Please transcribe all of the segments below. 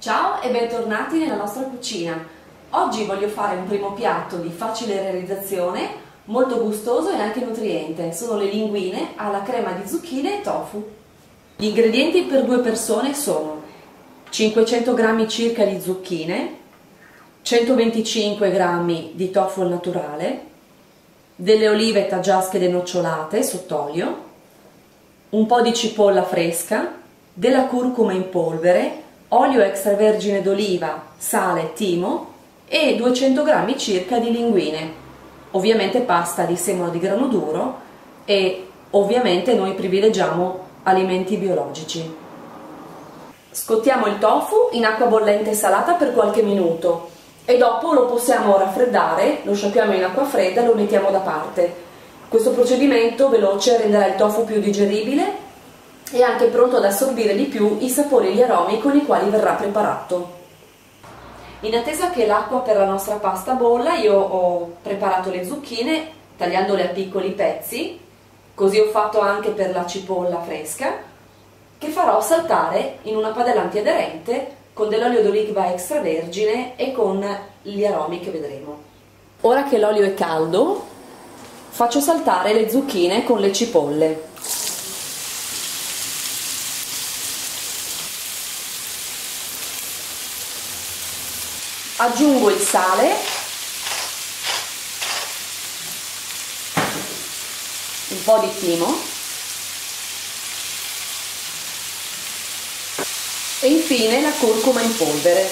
Ciao e bentornati nella nostra cucina. Oggi voglio fare un primo piatto di facile realizzazione, molto gustoso e anche nutriente. Sono le linguine alla crema di zucchine e tofu. Gli ingredienti per 2 persone sono 500 g circa di zucchine, 125 g di tofu al naturale, delle olive taggiasche denocciolate sott'olio, un po' di cipolla fresca, della curcuma in polvere, olio extravergine d'oliva, sale, timo e 200 g circa di linguine. Ovviamente pasta di semola di grano duro e ovviamente noi privilegiamo alimenti biologici. Scottiamo il tofu in acqua bollente e salata per qualche minuto e dopo lo possiamo raffreddare, lo sciacquiamo in acqua fredda e lo mettiamo da parte. Questo procedimento veloce renderà il tofu più digeribile e anche pronto ad assorbire di più i sapori e gli aromi con i quali verrà preparato. In attesa che l'acqua per la nostra pasta bolla, io ho preparato le zucchine tagliandole a piccoli pezzi, così ho fatto anche per la cipolla fresca, che farò saltare in una padella antiaderente con dell'olio d'oliva extravergine e con gli aromi che vedremo. Ora che l'olio è caldo, faccio saltare le zucchine con le cipolle. Aggiungo il sale, un po' di timo e infine la curcuma in polvere.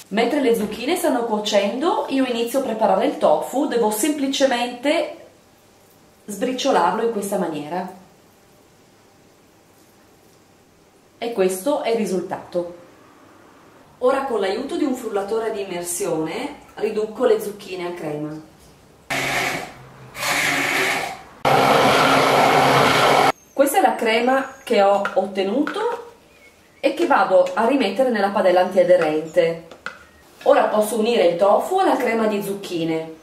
Mentre le zucchine stanno cuocendo, io inizio a preparare il tofu, devo semplicemente sbriciolarlo in questa maniera e questo è il risultato. Ora con l'aiuto di un frullatore di immersione riduco le zucchine a crema. Questa è la crema che ho ottenuto e che vado a rimettere nella padella antiaderente. Ora posso unire il tofu alla crema di zucchine.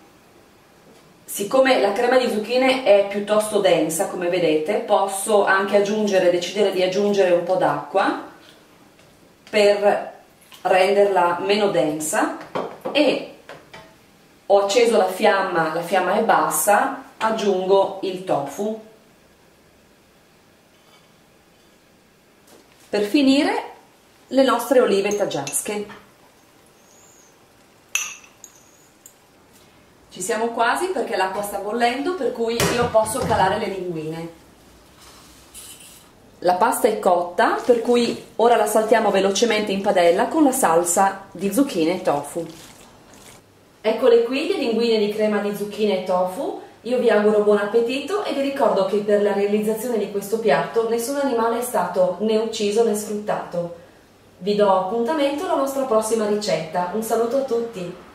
Siccome la crema di zucchine è piuttosto densa, come vedete, posso anche decidere di aggiungere un po' d'acqua per renderla meno densa e ho acceso la fiamma è bassa, aggiungo il tofu. Per finire, le nostre olive taggiasche. Ci siamo quasi perché l'acqua sta bollendo, per cui io posso calare le linguine. La pasta è cotta, per cui ora la saltiamo velocemente in padella con la salsa di zucchine e tofu. Eccole qui le linguine di crema di zucchine e tofu. Io vi auguro buon appetito e vi ricordo che per la realizzazione di questo piatto nessun animale è stato né ucciso né sfruttato. Vi do appuntamento alla nostra prossima ricetta. Un saluto a tutti!